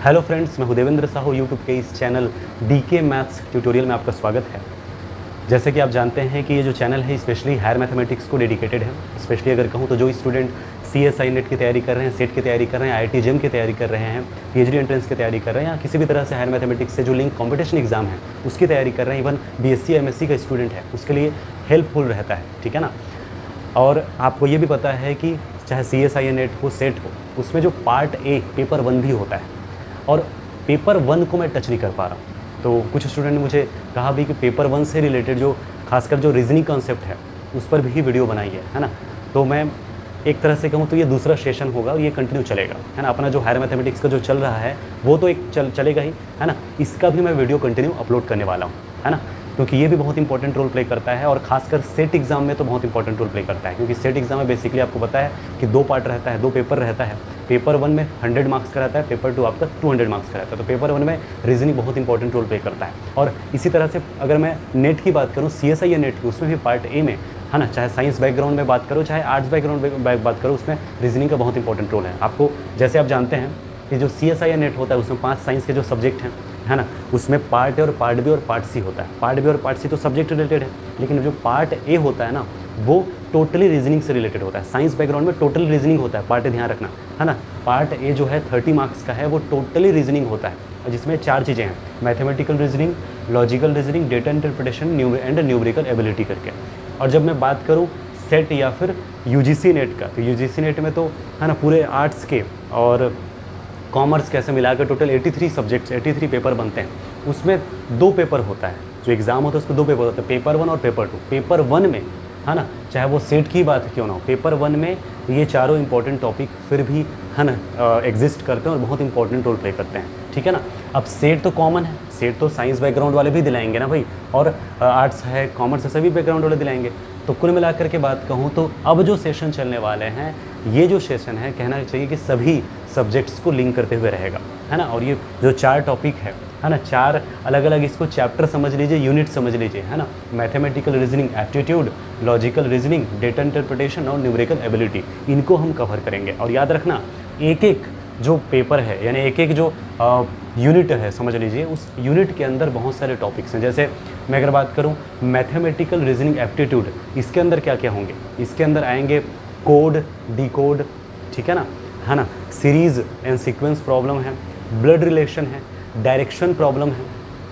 Hello friends, मैं हूं Devendra Sahu. YouTube के इस चैनल डीके मैथ्स ट्यूटोरियल में आपका स्वागत है। जैसे कि आप जानते हैं कि ये जो चैनल है स्पेशली हायर मैथमेटिक्स को डेडिकेटेड है। स्पेशली अगर कहूँ तो जो स्टूडेंट CSI नेट की तैयारी कर रहे हैं, सेट की तैयारी कर रहे हैं, IIT JEM की तैयारी कर रहे हैं, PhD एंट्रेंस की तैयारी कर रहे हैं, या किसी भी तरह से हायर मैथमेटिक्स से जो लिंक कॉम्पिटिशन एग्जाम है उसकी तैयारी कर रहे हैं, इवन BSc MSc का स्टूडेंट है, उसके लिए हेल्पफुल रहता है। ठीक है ना। और आपको ये भी पता है कि चाहे CSI नेट हो, सेट हो, उसमें जो पार्ट A पेपर 1 भी होता है, और पेपर 1 को मैं टच नहीं कर पा रहा। तो कुछ स्टूडेंट ने मुझे कहा भी कि पेपर 1 से रिलेटेड जो खासकर जो रीजनिंग कॉन्सेप्ट है उस पर भी वीडियो बनाई है ना। तो मैं एक तरह से कहूँ तो ये दूसरा सेशन होगा और ये कंटिन्यू चलेगा, है ना। अपना जो हायर मैथमेटिक्स का जो चल रहा है वो तो एक चलेगा ही, है ना। इसका भी मैं वीडियो कंटिन्यू अपलोड करने वाला हूँ, है ना, क्योंकि ये भी बहुत इंपॉर्टेंट रोल प्ले करता है, और खासकर सेट एग्जाम में तो बहुत इंपॉर्टेंट रोल प्ले करता है। क्योंकि सेट एग्जाम में बेसिकली आपको पता है कि 2 पार्ट रहता है, 2 पेपर रहता है। पेपर 1 में 100 मार्क्स का रहता है, पेपर 2 आपका 200 मार्क्स का रहता है। तो पेपर 1 में रीजनिंग बहुत इंपॉर्टेंट रोल प्ले करता है। और इसी तरह से अगर मैं नेट की बात करूँ, CSI या नेट की, उसमें भी पार्ट A में, है ना, चाहे साइंस बैकग्राउंड में बात करो, चाहे आर्ट्स बैकग्राउंड में बात करो, उसमें रीजनिंग का बहुत इंपॉर्टेंट रोल है। आपको जैसे आप जानते हैं कि जो CSI या नेट होता है उसमें 5 साइंस के जो सब्जेक्ट हैं, है ना, उसमें पार्ट A और पार्ट B और पार्ट C होता है। पार्ट B और पार्ट C तो सब्जेक्ट रिलेटेड है, लेकिन जो पार्ट A होता है ना, वो टोटली रीजनिंग से रिलेटेड होता है। साइंस बैकग्राउंड में टोटल रीजनिंग होता है, पार्ट A ध्यान रखना, है ना। पार्ट A जो है 30 मार्क्स का है, वो टोटली रीजनिंग होता है, और जिसमें 4 चीज़ें हैं: mathematical reasoning, logical reasoning, data interpretation and numerical ability करके। और जब मैं बात करूँ सेट या फिर UGC नेट का, तो UGC नेट में तो, है ना, पूरे आर्ट्स के और कॉमर्स कैसे मिलाकर टोटल 83 सब्जेक्ट्स, 83 पेपर बनते हैं। उसमें 2 पेपर होता है, जो एग्ज़ाम होता है उसमें 2 पेपर होते हैं, पेपर 1 और पेपर 2। पेपर 1 में, है ना, चाहे वो सेट की बात क्यों ना हो, पेपर 1 में ये चारों इंपॉर्टेंट टॉपिक फिर भी, है ना, एग्जिस्ट करते हैं और बहुत इंपॉर्टेंट रोल प्ले करते हैं। ठीक है ना। अब सेट तो कॉमन है, सेट तो साइंस बैकग्राउंड वाले भी दिलाएंगे ना भाई, और आर्ट्स है, कॉमर्स है, सभी बैकग्राउंड वाले दिलाएंगे। तो कुल मिलाकर के बात कहूँ तो अब जो सेशन चलने वाले हैं, ये जो सेशन है, कहना चाहिए कि सभी सब्जेक्ट्स को लिंक करते हुए रहेगा, है ना। और ये जो 4 टॉपिक है ना, 4 अलग अलग इसको चैप्टर समझ लीजिए, यूनिट समझ लीजिए, है ना। Mathematical reasoning aptitude, logical reasoning, data interpretation और न्यूमेरिकल एबिलिटी, इनको हम कवर करेंगे। और याद रखना, एक एक जो पेपर है, यानी एक एक जो यूनिट है, समझ लीजिए, उस यूनिट के अंदर बहुत सारे टॉपिक्स हैं। जैसे मैं अगर बात करूं मैथमेटिकल रीजनिंग एप्टीट्यूड, इसके अंदर क्या क्या होंगे? इसके अंदर आएंगे कोड, डिकोड, ठीक है ना, सीरीज़ एंड सीक्वेंस प्रॉब्लम है, ब्लड रिलेशन है, डायरेक्शन प्रॉब्लम है,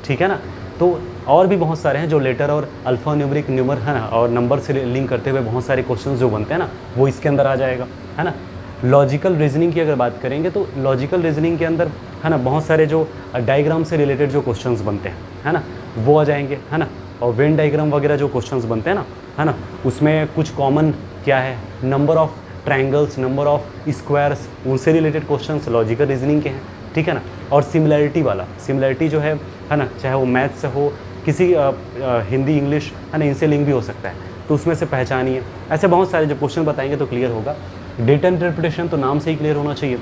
ठीक है ना। तो और भी बहुत सारे हैं जो लेटर और अल्फ़ा न्यूमेरिक न्यूमर, है ना, और नंबर से लिंक करते हुए बहुत सारे क्वेश्चंस जो बनते हैं ना, वो इसके अंदर आ जाएगा, है ना। लॉजिकल रीजनिंग की अगर बात करेंगे तो लॉजिकल रीजनिंग के अंदर, है ना, बहुत सारे जो डायग्राम से रिलेटेड जो क्वेश्चंस बनते हैं, है ना, वो आ जाएंगे, है ना। और वेन डायग्राम वगैरह जो क्वेश्चंस बनते हैं ना, है ना, उसमें कुछ कॉमन क्या है, number of triangles, number of squares, उनसे रिलेटेड क्वेश्चंस लॉजिकल रीजनिंग के हैं, ठीक है ना। और सिमिलैरिटी वाला, सिमिलैरिटी जो है ना, चाहे वो मैथ से हो, किसी हिंदी इंग्लिश, है ना, इनसे लिंक भी हो सकता है, तो उसमें से पहचानिए। ऐसे बहुत सारे जो क्वेश्चन बताएंगे तो क्लियर होगा। डेटा इंटरप्रिटेशन तो नाम से ही क्लियर होना चाहिए।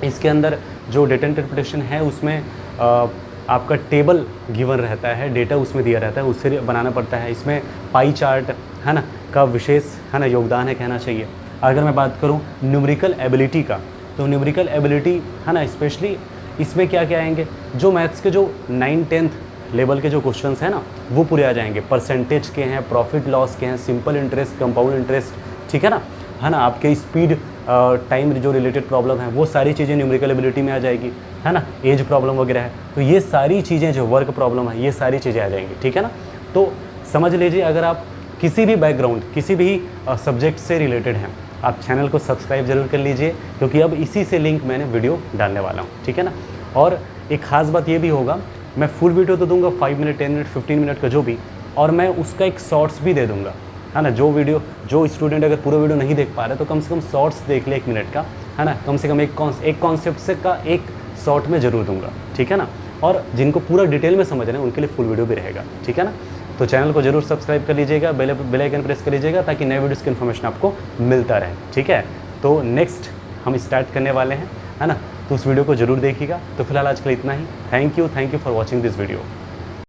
इसके अंदर जो डेटा इंटरप्रिटेशन है उसमें आपका टेबल गिवन रहता है, डेटा उसमें दिया रहता है, उससे बनाना पड़ता है। इसमें पाई चार्ट, है ना, का विशेष, है ना, योगदान है, कहना चाहिए। अगर मैं बात करूं न्यूमेरिकल एबिलिटी का, तो न्यूमेरिकल एबिलिटी, है ना, स्पेशली इसमें क्या क्या आएंगे, जो मैथ्स के जो 9th-10th लेवल के जो क्वेश्चंस हैं ना, वो पूरे आ जाएंगे। परसेंटेज के हैं, प्रॉफिट लॉस के हैं, सिंपल इंटरेस्ट, कंपाउंड इंटरेस्ट, ठीक है ना, आपके स्पीड टाइम जो रिलेटेड प्रॉब्लम है, वो सारी चीज़ें न्यूमेरिकल एबिलिटी में आ जाएगी, है ना। एज प्रॉब्लम वगैरह है, तो ये सारी चीज़ें, जो वर्क प्रॉब्लम है, ये सारी चीज़ें आ जाएंगी, ठीक है ना। तो समझ लीजिए, अगर आप किसी भी बैकग्राउंड, किसी भी सब्जेक्ट से रिलेटेड हैं, आप चैनल को सब्सक्राइब जरूर कर लीजिए, क्योंकि अब इसी से लिंक मैंने वीडियो डालने वाला हूँ, ठीक है ना। और एक ख़ास बात ये भी होगा, मैं फुल वीडियो तो दूंगा 5 मिनट, 10 मिनट, 15 मिनट का जो भी, और मैं उसका एक शॉर्ट्स भी दे दूंगा, है ना। जो स्टूडेंट अगर पूरा वीडियो नहीं देख पा रहे तो कम से कम शॉर्ट्स देख ले 1 मिनट का, है ना, कम से कम एक कॉन्सेप्ट से का एक शॉर्ट में ज़रूर दूंगा, ठीक है ना। और जिनको पूरा डिटेल में समझना है उनके लिए फुल वीडियो भी रहेगा, ठीक है ना। तो चैनल को जरूर सब्सक्राइब कर लीजिएगा, बेल आइकन प्रेस कर लीजिएगा, ताकि नए वीडियोज़ की इन्फॉर्मेशन आपको मिलता रहे, ठीक है। तो नेक्स्ट हम स्टार्ट करने वाले हैं, है ना, तो उस वीडियो को जरूर देखिएगा। तो फिलहाल आज के लिए इतना ही। Thank you for watching this video.